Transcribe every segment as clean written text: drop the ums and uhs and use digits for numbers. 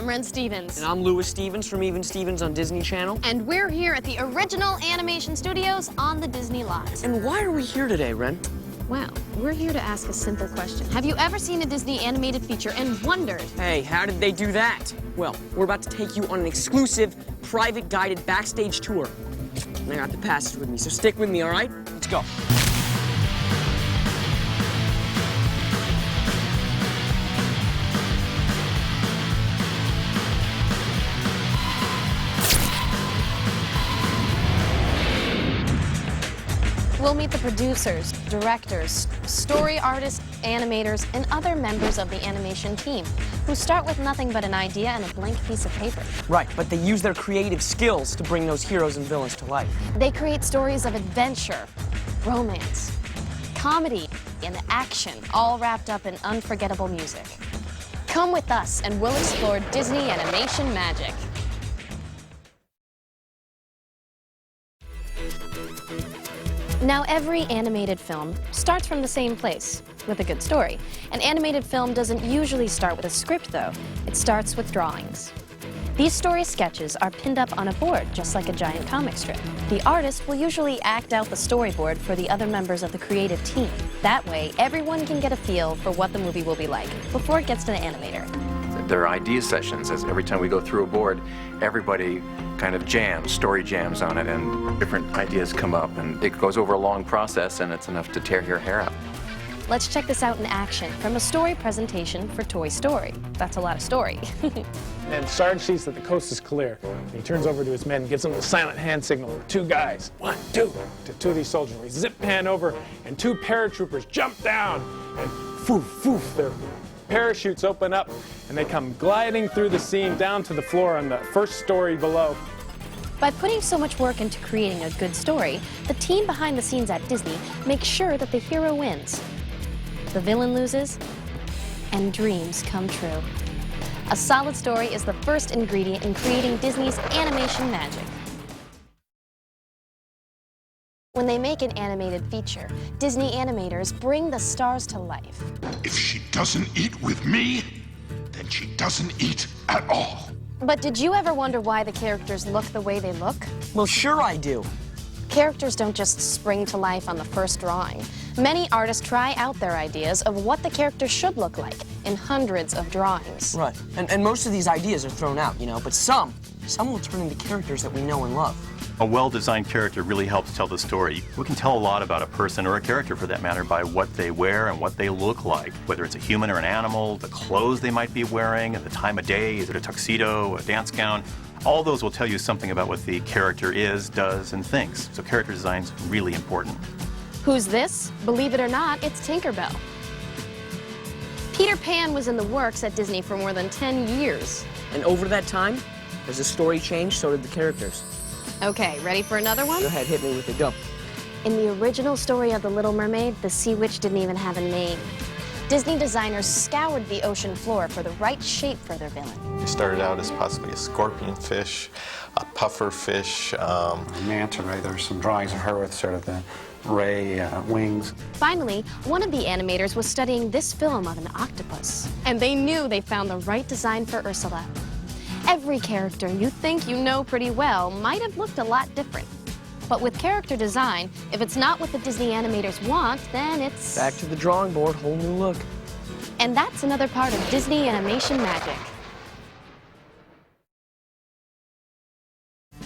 Ren Stevens. And I'm Louis Stevens from Even Stevens on Disney Channel. And we're here at the original animation studios on the Disney lot. And why are we here today, Ren? Well, we're here to ask a simple question. Have you ever seen a Disney animated feature and wondered? Hey, how did they do that? Well, we're about to take you on an exclusive, private guided backstage tour. And I got the passes with me, so stick with me, all right? Let's go. We'll meet the producers, directors, story artists, animators, and other members of the animation team who start with nothing but an idea and a blank piece of paper. Right, but they use their creative skills to bring those heroes and villains to life. They create stories of adventure, romance, comedy, and action, all wrapped up in unforgettable music. Come with us and we'll explore Disney animation magic. Now, every animated film starts from the same place, with a good story. An animated film doesn't usually start with a script, though. It starts with drawings. These story sketches are pinned up on a board, just like a giant comic strip. The artist will usually act out the storyboard for the other members of the creative team. That way, everyone can get a feel for what the movie will be like before it gets to the animator. There are idea sessions, as every time we go through a board, everybody kind of jams, story jams on it, and different ideas come up, and it goes over a long process, and it's enough to tear your hair out. Let's check this out in action from a story presentation for Toy Story. That's a lot of story. And Sarge sees that the coast is clear. And he turns over to his men and gives them the silent hand signal with two guys. 1, 2, to two of these soldiers. We zip pan over, and two paratroopers jump down, and foof, foof, their parachutes open up, and they come gliding through the scene down to the floor on the first story below. By putting so much work into creating a good story, the team behind the scenes at Disney makes sure that the hero wins, the villain loses, and dreams come true. A solid story is the first ingredient in creating Disney's animation magic. When they make an animated feature, Disney animators bring the stars to life. If she doesn't eat with me, then she doesn't eat at all. But did you ever wonder why the characters look the way they look? Well, sure I do. Characters don't just spring to life on the first drawing. Many artists try out their ideas of what the character should look like in hundreds of drawings. Right, and most of these ideas are thrown out, you know, but some will turn into characters that we know and love. A well-designed character really helps tell the story. We can tell a lot about a person, or a character for that matter, by what they wear and what they look like. Whether it's a human or an animal, the clothes they might be wearing, and the time of day, is it a tuxedo, a dance gown? All those will tell you something about what the character is, does, and thinks. So character design's really important. Who's this? Believe it or not, it's Tinkerbell. Peter Pan was in the works at Disney for more than 10 years. And over that time, as the story changed, so did the characters. Okay, ready for another one? Go ahead, hit me with it, go. In the original story of The Little Mermaid, the sea witch didn't even have a name. Disney designers scoured the ocean floor for the right shape for their villain. It started out as possibly a scorpion fish, a puffer fish. Manta ray, there's some drawings of her with sort of the ray wings. Finally, one of the animators was studying this film of an octopus, and they knew they found the right design for Ursula. Every character you think you know pretty well might have looked a lot different. But with character design, if it's not what the Disney animators want, then it's... Back to the drawing board, whole new look. And that's another part of Disney animation magic.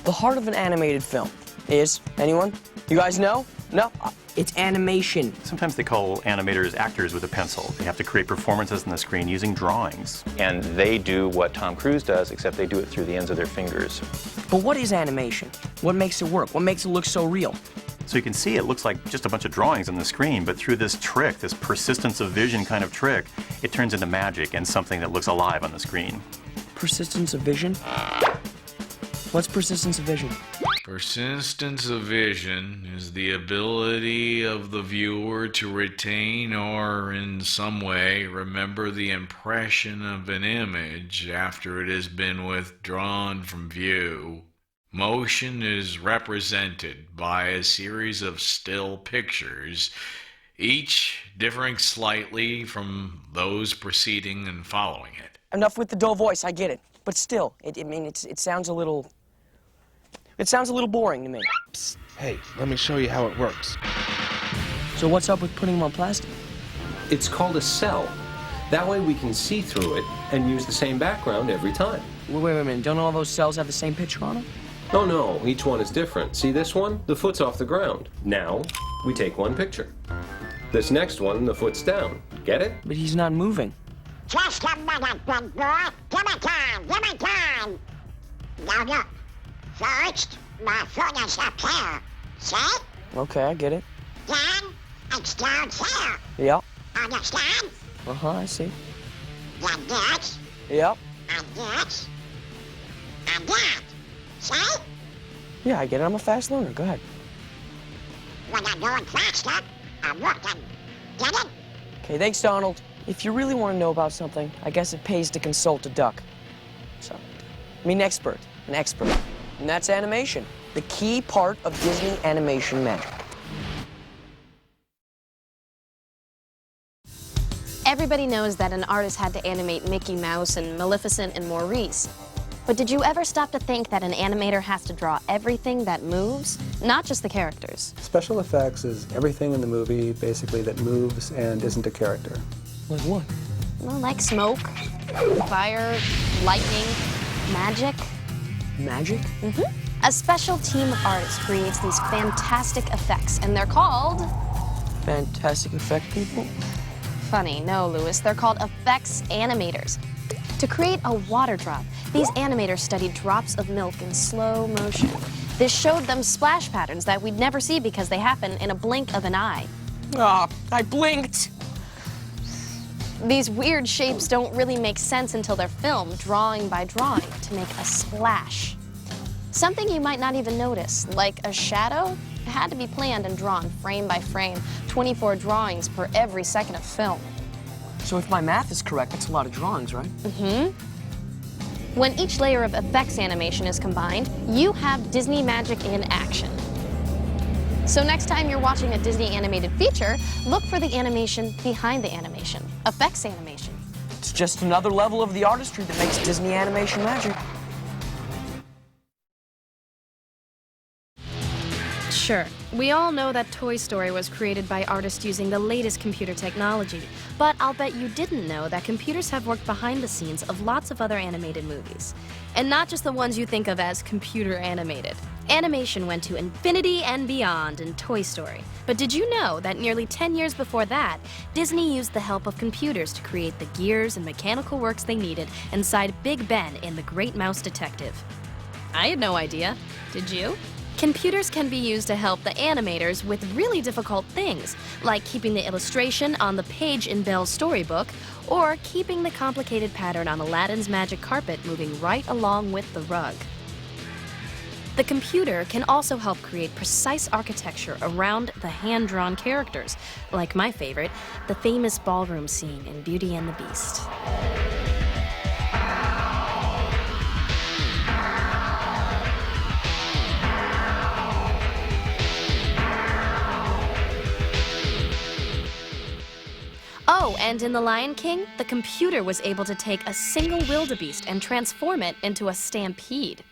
The heart of an animated film is, anyone? You guys know? No? It's animation. Sometimes they call animators actors with a pencil. They have to create performances on the screen using drawings. And they do what Tom Cruise does, except they do it through the ends of their fingers. But what is animation? What makes it work? What makes it look so real? So you can see it looks like just a bunch of drawings on the screen, but through this trick, this persistence of vision kind of trick, it turns into magic and something that looks alive on the screen. Persistence of vision? What's persistence of vision? Persistence of vision is the ability of the viewer to retain or in some way remember the impression of an image after it has been withdrawn from view. Motion is represented by a series of still pictures, each differing slightly from those preceding and following it. Enough with the dull voice, I get it. But still, it sounds a little... It sounds a little boring to me. Psst. Hey, let me show you how it works. So what's up with putting them on plastic? It's called a cell. That way we can see through it and use the same background every time. Wait a minute, don't all those cells have the same picture on them? Oh no, each one is different. See this one? The foot's off the ground. Now, we take one picture. This next one, the foot's down. Get it? But he's not moving. Just a minute, big boy. Give me time. Now look. First, my foot is up here. See? Okay, I get it. Then, it's down here. Yep. Understand? Uh-huh, I see. Then this. Yep. And this. And that. See? Yeah, I get it. I'm a fast learner. Go ahead. When I'm going faster, I'm looking. Get it? Okay, thanks, Donald. If you really want to know about something, I guess it pays to consult a duck. So, an expert. And that's animation, the key part of Disney animation magic. Everybody knows that an artist had to animate Mickey Mouse and Maleficent and Maurice. But did you ever stop to think that an animator has to draw everything that moves, not just the characters? Special effects is everything in the movie, basically, that moves and isn't a character. Like what? Well, like smoke, fire, lightning, magic. Magic? Mm-hmm. A special team of artists creates these fantastic effects, and they're called... Fantastic effect people? Funny, no, Louis. They're called effects animators. To create a water drop, these animators studied drops of milk in slow motion. This showed them splash patterns that we'd never see because they happen in a blink of an eye. Ah, I blinked! These weird shapes don't really make sense until they're filmed, drawing by drawing, to make a splash. Something you might not even notice, like a shadow, had to be planned and drawn frame by frame, 24 drawings per every second of film. So if my math is correct, that's a lot of drawings, right? Mm-hmm. When each layer of effects animation is combined, you have Disney magic in action. So next time you're watching a Disney animated feature, look for the animation behind the animation, effects animation. It's just another level of the artistry that makes Disney animation magic. Sure, we all know that Toy Story was created by artists using the latest computer technology, but I'll bet you didn't know that computers have worked behind the scenes of lots of other animated movies. And not just the ones you think of as computer animated. Animation went to infinity and beyond in Toy Story. But did you know that nearly 10 years before that, Disney used the help of computers to create the gears and mechanical works they needed inside Big Ben in The Great Mouse Detective? I had no idea. Did you? Computers can be used to help the animators with really difficult things, like keeping the illustration on the page in Belle's storybook, or keeping the complicated pattern on Aladdin's magic carpet moving right along with the rug. The computer can also help create precise architecture around the hand-drawn characters, like my favorite, the famous ballroom scene in Beauty and the Beast. Oh, and in The Lion King, the computer was able to take a single wildebeest and transform it into a stampede.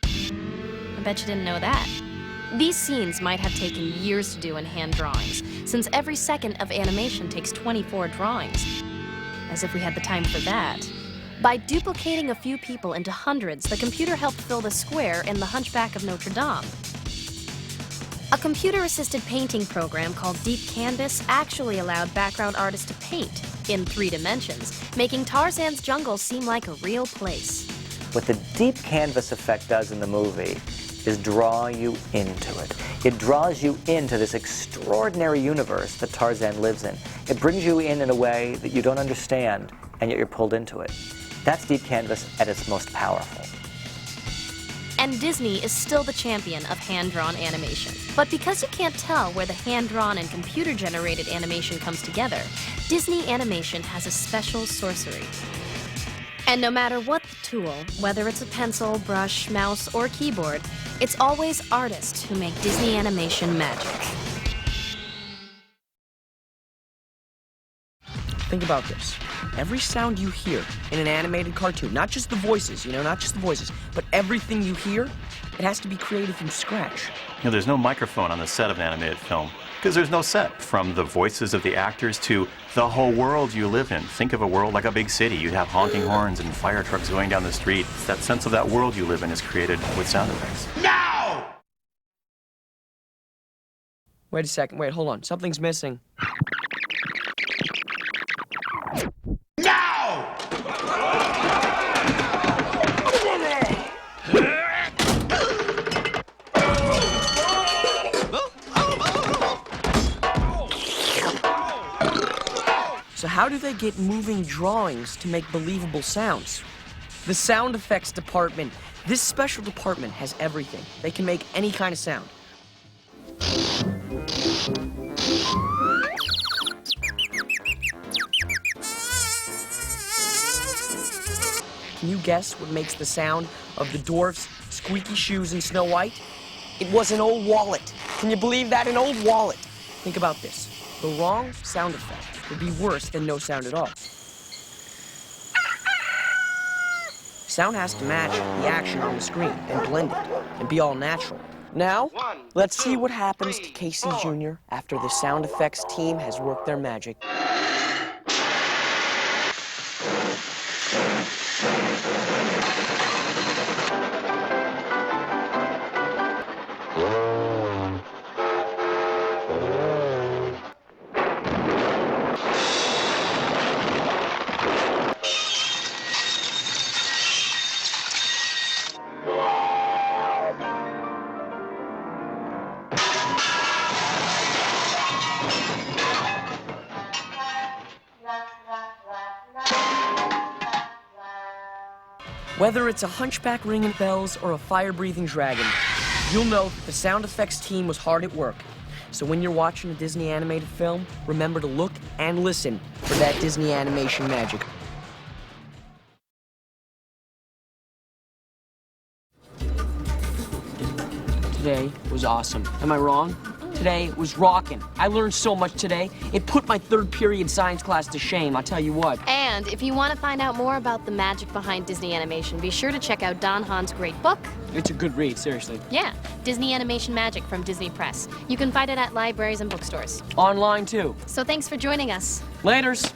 I bet you didn't know that. These scenes might have taken years to do in hand drawings, since every second of animation takes 24 drawings. As if we had the time for that. By duplicating a few people into hundreds, the computer helped fill the square in The Hunchback of Notre Dame. A computer-assisted painting program called Deep Canvas actually allowed background artists to paint in 3 dimensions, making Tarzan's jungle seem like a real place. What the Deep Canvas effect does in the movie is draw you into it. It draws you into this extraordinary universe that Tarzan lives in. It brings you in a way that you don't understand, and yet you're pulled into it. That's Deep Canvas at its most powerful. And Disney is still the champion of hand-drawn animation. But because you can't tell where the hand-drawn and computer-generated animation comes together, Disney Animation has a special sorcery. And no matter what the tool, whether it's a pencil, brush, mouse, or keyboard, it's always artists who make Disney Animation magic. Think about this. Every sound you hear in an animated cartoon, not just the voices, not just the voices, but everything you hear, it has to be created from scratch. There's no microphone on the set of an animated film because there's no set. From the voices of the actors to the whole world you live in. Think of a world like a big city. You'd have honking horns and fire trucks going down the street. That sense of that world you live in is created with sound effects. Now! Wait a second. Wait, hold on. Something's missing. Now! So how do they get moving drawings to make believable sounds? The sound effects department. This special department has everything. They can make any kind of sound. Can you guess what makes the sound of the dwarf's squeaky shoes in Snow White? It was an old wallet. Can you believe that? An old wallet. Think about this. The wrong sound effect would be worse than no sound at all. Sound has to match the action on the screen and blend it and be all natural. Now, let's see what happens to Casey Jr. after the sound effects team has worked their magic. Whether it's a hunchback ringing bells or a fire-breathing dragon, you'll know that the sound effects team was hard at work. So when you're watching a Disney animated film, remember to look and listen for that Disney animation magic. Today was awesome. Am I wrong? Today was rockin'. I learned so much today. It put my third period science class to shame, I'll tell you what. And if you want to find out more about the magic behind Disney Animation, be sure to check out Don Hahn's great book. It's a good read, seriously. Yeah, Disney Animation Magic from Disney Press. You can find it at libraries and bookstores. Online, too. So thanks for joining us. Laters.